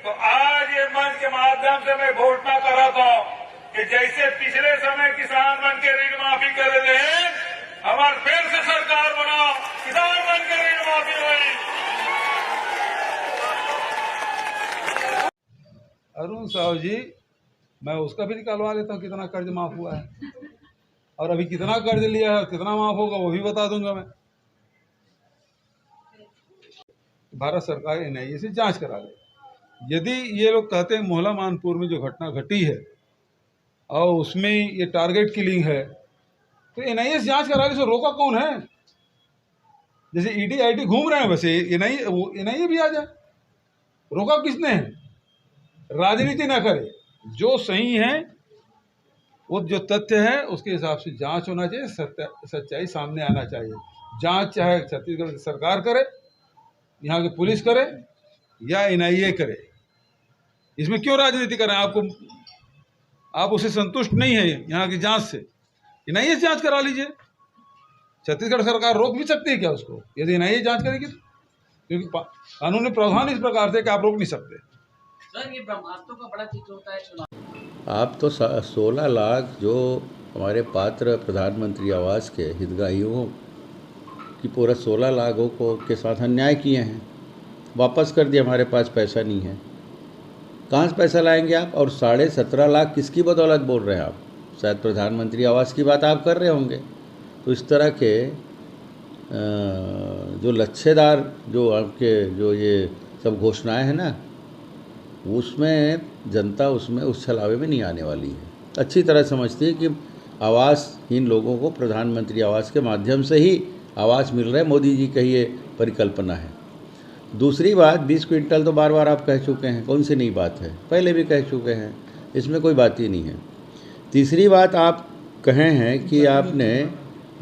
तो आज ये मंच के माध्यम से मैं घोषणा कर रहा हूं कि जैसे पिछले समय किसान बन के ऋण माफी कर रहे हैं, हमारे फिर से सरकार बनाओ, किसान बन के ऋण माफी हुई। अरुण साहू जी, मैं उसका भी निकालवा लेता हूँ कितना कर्ज माफ हुआ है, और अभी कितना कर्ज लिया है, कितना माफ होगा वो भी बता दूंगा मैं। भारत सरकार एनआईए से जांच करा ले। यदि ये लोग कहते हैं मोहला मानपुर में जो घटना घटी है और उसमें ये टारगेट किलिंग है, तो एनआईए से जांच करा ले। तो रोका कौन है? जैसे ईडी आईटी घूम रहे हैं, वैसे एनआईए भी आ जाए। रोका किसने है? राजनीति ना करे, जो सही है वो जो तथ्य है उसके हिसाब से जांच होना चाहिए, सच्चाई सामने आना चाहिए। जांच चाहे छत्तीसगढ़ की सरकार करे, यहाँ की पुलिस करे या एनआईए करे। इसमें क्यों राजनीति करें? आप उससे संतुष्ट नहीं है यहाँ की जांच से, एनआईए से जांच करा लीजिए। छत्तीसगढ़ सरकार रोक भी सकती है क्या उसको, यदि एनआईए जांच करेगी? क्योंकि कानूनी प्रावधान इस प्रकार से कि आप रोक नहीं सकते। सर, ये ब्रह्मास्त्रों का बड़ा चित्र होता है चुनाव। आप तो 16 लाख जो हमारे पात्र प्रधानमंत्री आवास के हितग्राहियों की पूरा 16 लाखों को के साथ अन्याय किए हैं, वापस कर दिए। हमारे पास पैसा नहीं है, कहाँ से पैसा लाएंगे आप? और 17.5 लाख किसकी बदौलत बोल रहे हैं आप? शायद प्रधानमंत्री आवास की बात आप कर रहे होंगे। तो इस तरह के जो लच्छेदार जो आपके जो ये सब घोषणाएं हैं ना, उसमें जनता उसमें उस छलावे में नहीं आने वाली है। अच्छी तरह समझती है कि आवासहीन लोगों को प्रधानमंत्री आवास के माध्यम से ही आवास मिल रहा है। मोदी जी की ये परिकल्पना है। दूसरी बात, 20 क्विंटल तो बार बार आप कह चुके हैं, कौन सी नई बात है? पहले भी कह चुके हैं, इसमें कोई बात ही नहीं है। तीसरी बात, आप कहे हैं कि आपने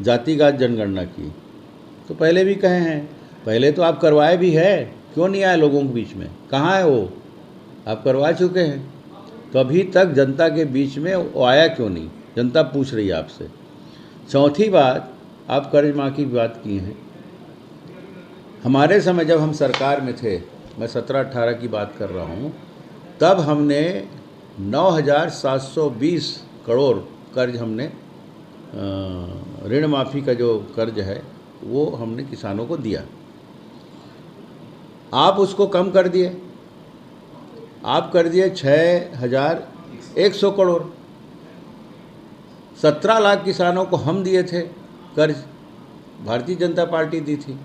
जातिगत जनगणना की, तो पहले भी कहे हैं, पहले तो आप करवाए भी है, क्यों नहीं आए लोगों के बीच में? कहाँ है वो? आप करवा चुके हैं, तो अभी तक जनता के बीच में वो आया क्यों नहीं? जनता पूछ रही है आपसे। चौथी बात, आप कर्ज माफी की बात की हैं। हमारे समय जब हम सरकार में थे, मैं 17-18 की बात कर रहा हूँ, तब हमने 9,720 करोड़ कर्ज हमने ऋण माफ़ी का जो कर्ज है वो हमने किसानों को दिया। आप उसको कम कर दिए, आप कर दिए 6,100 करोड़। 17 लाख किसानों को हम दिए थे कर्ज, भारतीय जनता पार्टी दी थी,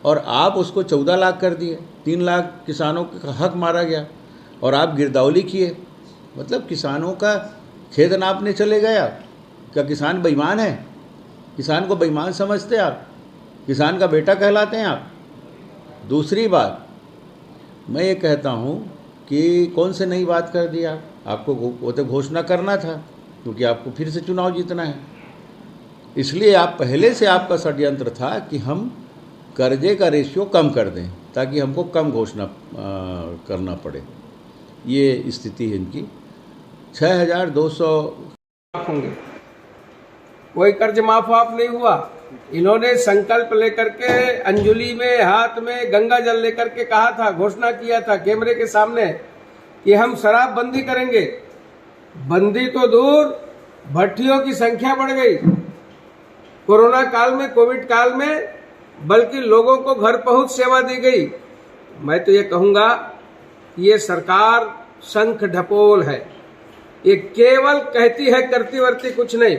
और आप उसको 14 लाख कर दिए। 3 लाख किसानों का हक मारा गया और आप गिरदावरी किए। मतलब किसानों का खेद नापने चले गए आप। क्या किसान बेईमान है? किसान को बेईमान समझते आप? किसान का बेटा कहलाते हैं आप? दूसरी बात, मैं ये कहता हूँ कि कौन से नई बात कर दी आप? आपको वो तो घोषणा करना था, क्योंकि आपको फिर से चुनाव जीतना है। इसलिए आप पहले से आपका षड्यंत्र था कि हम कर्जे का रेशियो कम कर दें ताकि हमको कम घोषणा करना पड़े। ये स्थिति है इनकी। 6,200 होंगे, कोई कर्ज माफ वाफ नहीं हुआ। इन्होंने संकल्प लेकर के अंजुली में हाथ में गंगा जल लेकर के कहा था, घोषणा किया था कैमरे के सामने कि हम शराब बंदी करेंगे। बंदी तो दूर, भट्टियों की संख्या बढ़ गई कोरोना काल में, कोविड काल में, बल्कि लोगों को घर पहुंच सेवा दी गई। मैं तो ये कहूंगा कि ये सरकार शंख ढपोल है, ये केवल कहती है, करती वर्ती कुछ नहीं।